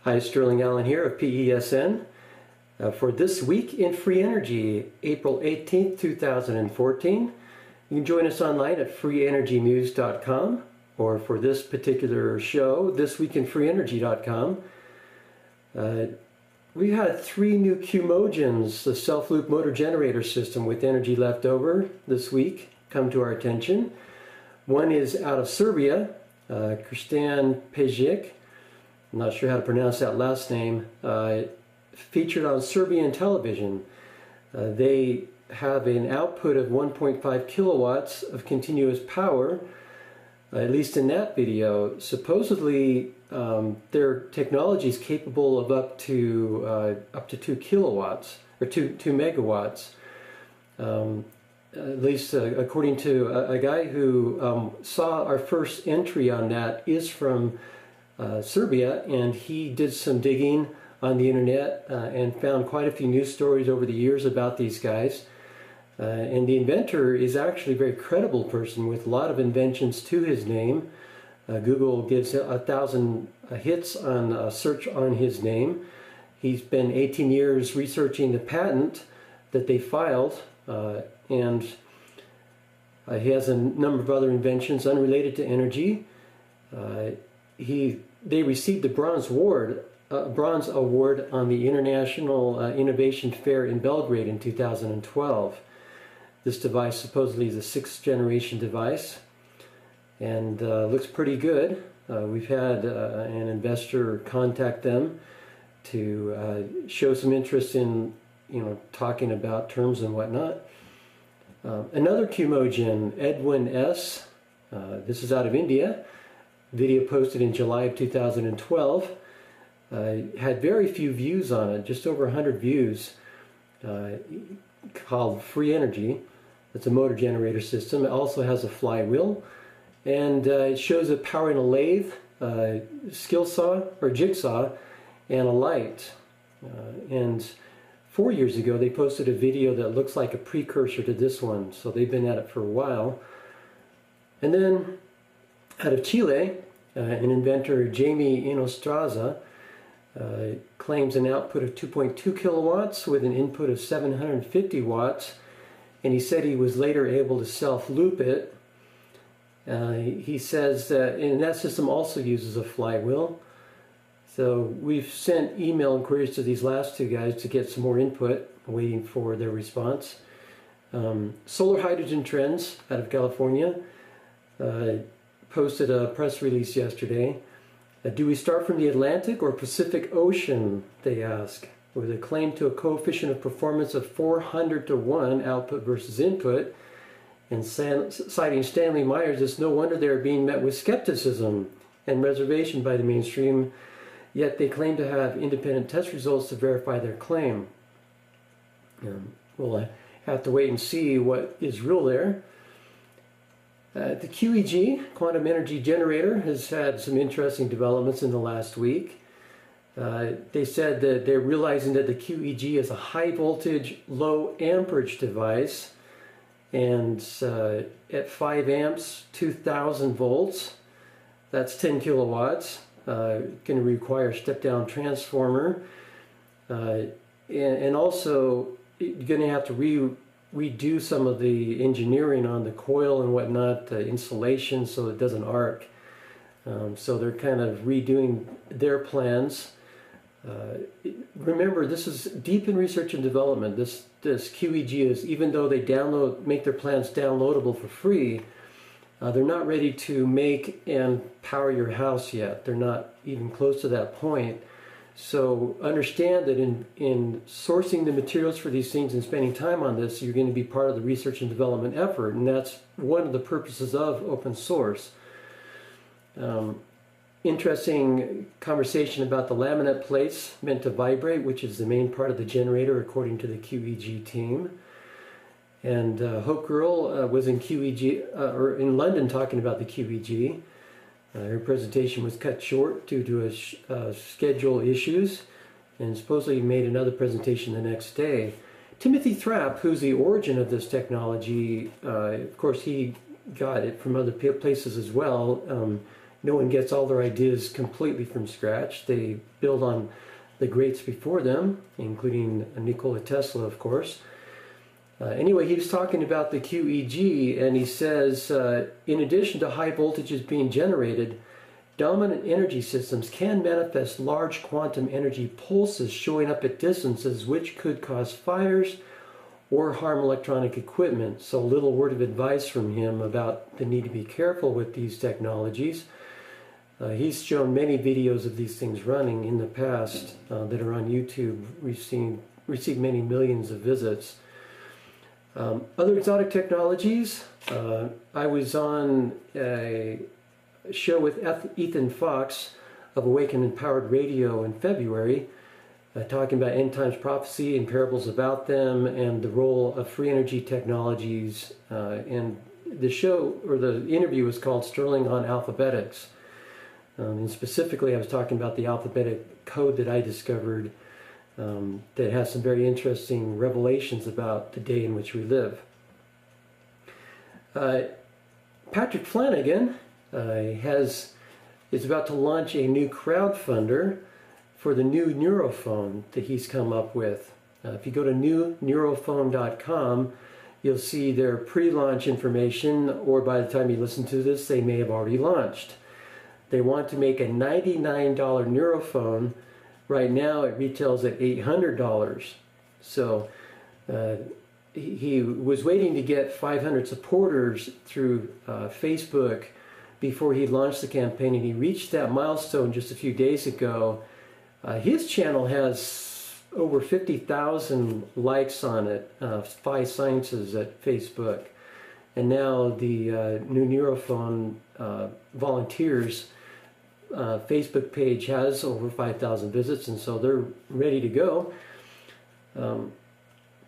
Hi, Sterling Allen here of PESN for This Week in Free Energy, April 18th, 2014. You can join us online at freeenergynews.com, or for this particular show, thisweekinfreeenergy.com. We had 3 new QMoGens, the self-loop motor generator system with energy left over this week, come to our attention. One is out of Serbia, Kristan Pejic. I'm not sure how to pronounce that last name, featured on Serbian television. They have an output of 1.5 kilowatts of continuous power, at least in that video. Supposedly, their technology is capable of up to 2 kilowatts, or 2 megawatts. At least according to a guy who saw our first entry on that is from Serbia, and he did some digging on the internet and found quite a few news stories over the years about these guys. And the inventor is actually a very credible person with a lot of inventions to his name. Google gives 1,000 hits on a search on his name. He's been 18 years researching the patent that they filed, and he has a number of other inventions unrelated to energy. They received the Bronze Award on the International Innovation Fair in Belgrade in 2012. This device supposedly is a 6th generation device and looks pretty good. We've had an investor contact them to show some interest in talking about terms and whatnot. Another QMoGen, Edwin S. This is out of India. Video posted in July of 2012. Had very few views on it, just over 100 views, called Free Energy. It's a motor generator system. It also has a flywheel, and it shows it powering a lathe, skill saw or jigsaw, and a light. And 4 years ago they posted a video that looks like a precursor to this one, so they've been at it for a while. And then out of Chile, an inventor, Jamie Inostraza, claims an output of 2.2 kilowatts with an input of 750 watts, and he said he was later able to self-loop it. He says and that system also uses a flywheel. So we've sent email inquiries to these last 2 guys to get some more input, waiting for their response. Solar Hydrogen Trends out of California posted a press release yesterday. Do we start from the Atlantic or Pacific Ocean, they ask, with a claim to a coefficient of performance of 400-to-1 output versus input. And citing Stanley Myers, it's no wonder they're being met with skepticism and reservation by the mainstream, yet they claim to have independent test results to verify their claim. We'll have to wait and see what is real there. The QEG, Quantum Energy Generator, has had some interesting developments in the last week. They said that they're realizing that the QEG is a high voltage, low amperage device, and at 5 amps, 2,000 volts, that's 10 kilowatts, going to require a step-down transformer, and also you're going to have to redo some of the engineering on the coil and whatnot, the insulation, so it doesn't arc. So they're kind of redoing their plans. Remember, this is deep in research and development. This QEG is, even though they make their plans downloadable for free, they're not ready to make and power your house yet. They're not even close to that point. So understand that in sourcing the materials for these things and spending time on this, you're going to be part of the research and development effort, and that's one of the purposes of open source. Interesting conversation about the laminate plates meant to vibrate, which is the main part of the generator according to the QEG team. And Hope Girl was in QEG, or in London, talking about the QEG. Her presentation was cut short due to schedule issues, and supposedly made another presentation the next day. Timothy Thrapp, who's the origin of this technology, of course he got it from other places as well, no one gets all their ideas completely from scratch. They build on the greats before them, including Nikola Tesla, of course. Anyway, he was talking about the QEG, and he says, in addition to high voltages being generated, dominant energy systems can manifest large quantum energy pulses showing up at distances which could cause fires or harm electronic equipment. So a little word of advice from him about the need to be careful with these technologies. He's shown many videos of these things running in the past that are on YouTube. Received many millions of visits. Other exotic technologies. I was on a show with Ethan Fox of Awakened Empowered Radio in February, talking about end times prophecy and parables about them and the role of free energy technologies. And the show, or the interview, was called Sterling on Alphabetics. And specifically, I was talking about the alphabetic code that I discovered that has some very interesting revelations about the day in which we live. Patrick Flanagan is about to launch a new crowdfunder for the new neurophone that he's come up with. If you go to newneurophone.com, you'll see their pre-launch information, or by the time you listen to this, they may have already launched. They want to make a $99 neurophone. Right now it retails at $800. So he was waiting to get 500 supporters through Facebook before he launched the campaign, and he reached that milestone just a few days ago. His channel has over 50,000 likes on it, Phi Sciences at Facebook. And now the new Neurophone volunteers Facebook page has over 5,000 visits, and so they're ready to go.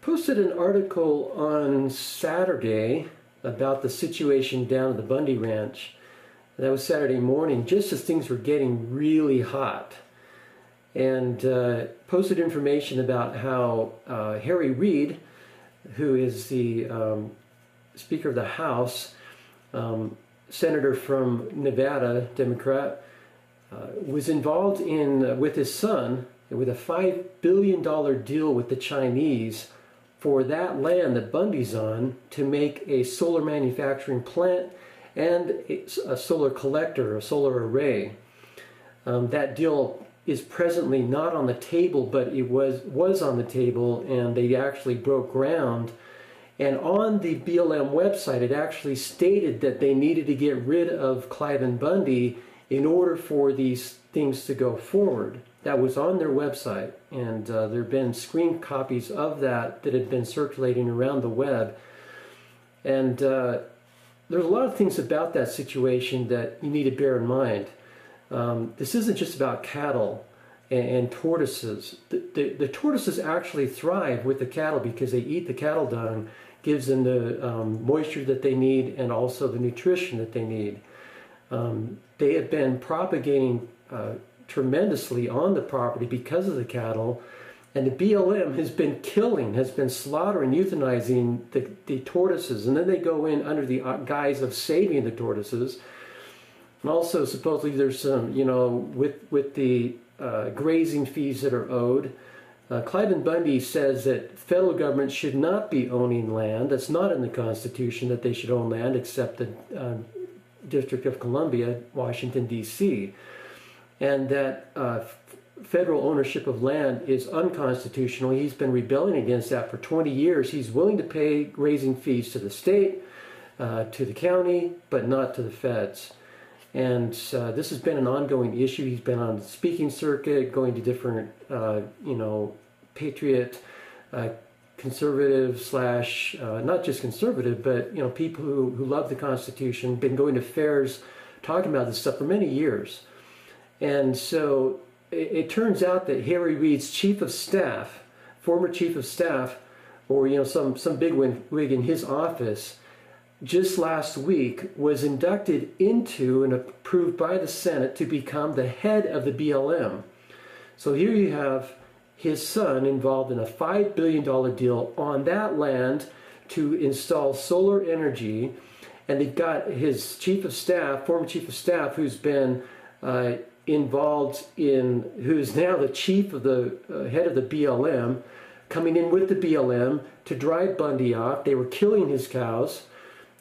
Posted an article on Saturday about the situation down at the Bundy Ranch. That was Saturday morning, just as things were getting really hot. And posted information about how Harry Reid, who is the Speaker of the House, Senator from Nevada, Democrat, was involved in, with his son, with a $5 billion deal with the Chinese for that land that Bundy's on to make a solar manufacturing plant and a solar collector, a solar array. That deal is presently not on the table, but it was on the table, and they actually broke ground. And on the BLM website, it actually stated that they needed to get rid of Cliven Bundy in order for these things to go forward. That was on their website, and there have been screen copies of that had been circulating around the web. And there's a lot of things about that situation that you need to bear in mind. This isn't just about cattle and tortoises. The tortoises actually thrive with the cattle because they eat the cattle dung, gives them the moisture that they need and also the nutrition that they need. They have been propagating tremendously on the property because of the cattle, and the BLM has been slaughtering, euthanizing the tortoises, and then they go in under the guise of saving the tortoises. And also supposedly there's some, with the grazing fees that are owed. Cliven Bundy says that federal government should not be owning land. That's not in the Constitution that they should own land, except the District of Columbia, Washington, D.C. And that federal ownership of land is unconstitutional. He's been rebelling against that for 20 years. He's willing to pay grazing fees to the state, to the county, but not to the feds. And this has been an ongoing issue. He's been on the speaking circuit, going to different, patriot, conservative slash, not just conservative, but, people who love the Constitution, been going to fairs talking about this stuff for many years. And so it turns out that Harry Reid's chief of staff, former chief of staff, or, some big wig in his office, just last week was inducted into and approved by the Senate to become the head of the BLM. So here you have his son involved in a $5 billion deal on that land to install solar energy. and they've got his chief of staff, former chief of staff, who's been involved in, who's now the chief of the head of the BLM, coming in with the BLM to drive Bundy off. They were killing his cows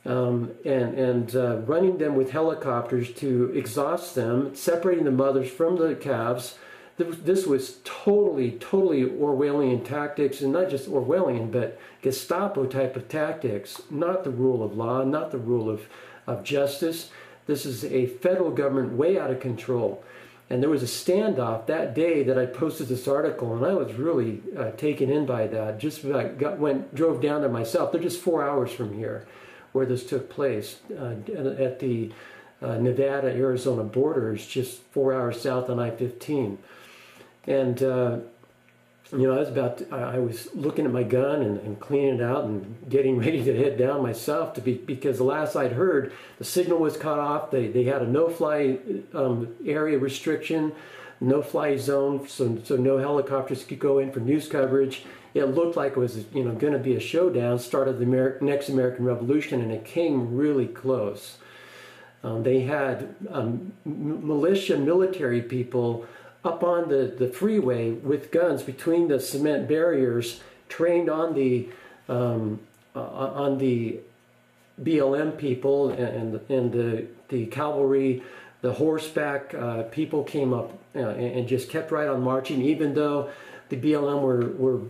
and running them with helicopters to exhaust them, separating the mothers from the calves. This was totally Orwellian tactics, and not just Orwellian, but Gestapo type of tactics, not the rule of law, not the rule of justice. This is a federal government way out of control. And there was a standoff that day that I posted this article, and I was really taken in by that. Just drove down there myself. They're just 4 hours from here, where this took place at the Nevada-Arizona border. Is just 4 hours south on I-15. And you know, I was looking at my gun and cleaning it out and getting ready to head down myself because the last I'd heard, the signal was cut off. They had a no-fly area restriction, no-fly zone, so no helicopters could go in for news coverage. It looked like it was, you know, going to be a showdown, start of the next American Revolution, and it came really close. They had militia, military people up on the freeway with guns between the cement barriers, trained on the BLM people and the cavalry. The horseback people came up and just kept right on marching, even though the BLM were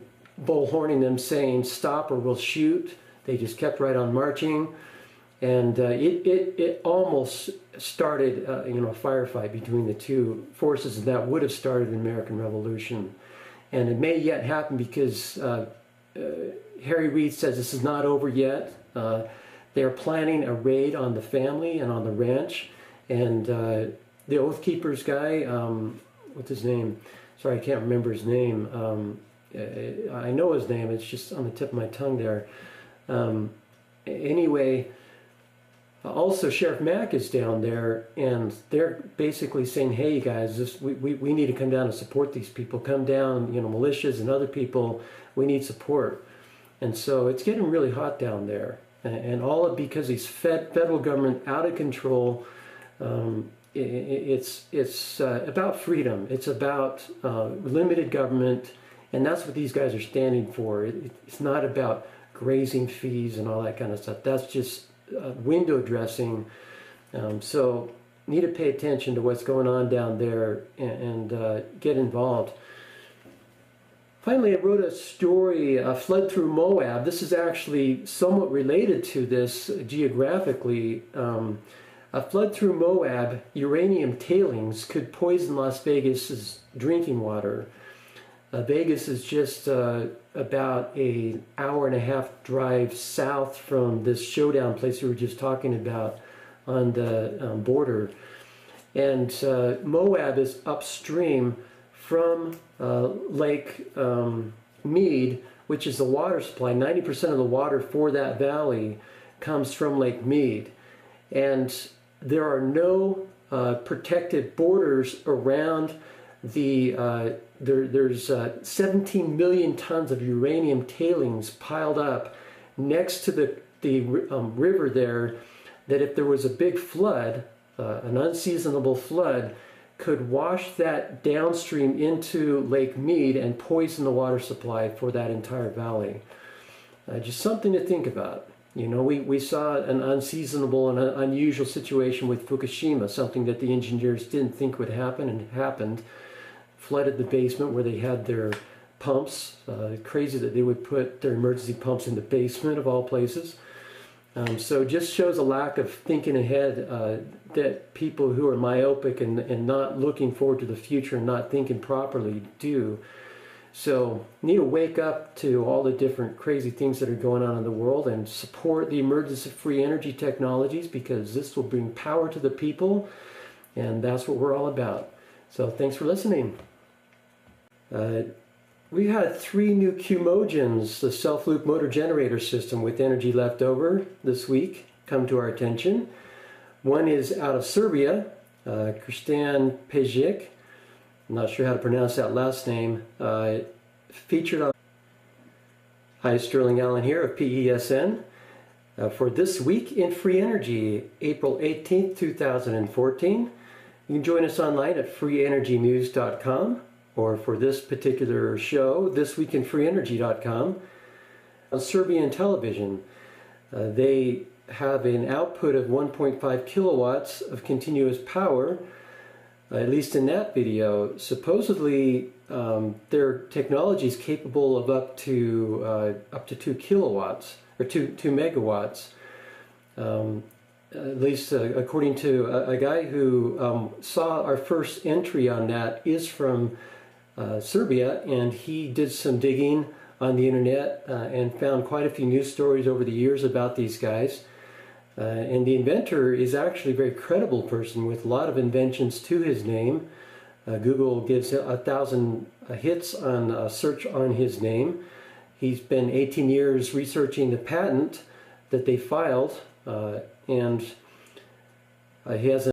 bullhorning them, saying stop or we'll shoot. They just kept right on marching. And it almost started, you know, a firefight between the two forces, and that would have started the American Revolution. And it may yet happen because Harry Reid says this is not over yet. They're planning a raid on the family and on the ranch. And the Oath Keepers guy, what's his name? Sorry, I can't remember his name. I know his name. It's just on the tip of my tongue there. Anyway. Also, Sheriff Mack is down there, and they're basically saying, hey, guys, we need to come down and support these people. Come down, you know, militias and other people, we need support. And so it's getting really hot down there. And all of because these federal government out of control. It's about freedom. It's about limited government, and that's what these guys are standing for. It's not about grazing fees and all that kind of stuff. That's just window dressing. So need to pay attention to what's going on down there and get involved. Finally, I wrote a story, Flood Through Moab. This is actually somewhat related to this geographically. A flood through Moab, uranium tailings could poison Las Vegas's drinking water. Vegas is just about an hour-and-a-half drive south from this showdown place we were just talking about on the border. And Moab is upstream from Lake Mead, which is the water supply. 90% of the water for that valley comes from Lake Mead. And there are no protected borders around the there's 17 million tons of uranium tailings piled up next to the river there, that if there was a big flood, an unseasonable flood, could wash that downstream into Lake Mead and poison the water supply for that entire valley. Just something to think about. You know, we saw an unseasonable and unusual situation with Fukushima, something that the engineers didn't think would happen, and it happened. Flooded the basement where they had their pumps. Crazy that they would put their emergency pumps in the basement of all places. So just shows a lack of thinking ahead that people who are myopic and not looking forward to the future and not thinking properly do. So need to wake up to all the different crazy things that are going on in the world and support the emergence of free energy technologies, because this will bring power to the people, and that's what we're all about. So thanks for listening. We had 3 new QMoGens, the self-loop motor generator system with energy left over this week, come to our attention. One is out of Serbia, Kristan Pejic. I'm not sure how to pronounce that last name. Featured on... Hi, Sterling Allen here of PESN. for this week in free energy, April 18th, 2014. You can join us online at freeenergynews.com, or for this particular show, thisweekinfreeenergy.com. On Serbian television, they have an output of 1.5 kilowatts of continuous power, at least in that video. Supposedly, their technology is capable of up to 2 kilowatts, or 2 megawatts. At least according to a guy who saw our first entry on that is from Serbia, and he did some digging on the internet and found quite a few news stories over the years about these guys. And the inventor is actually a very credible person with a lot of inventions to his name. Google gives 1,000 hits on a search on his name. He's been 18 years researching the patent that they filed, and he has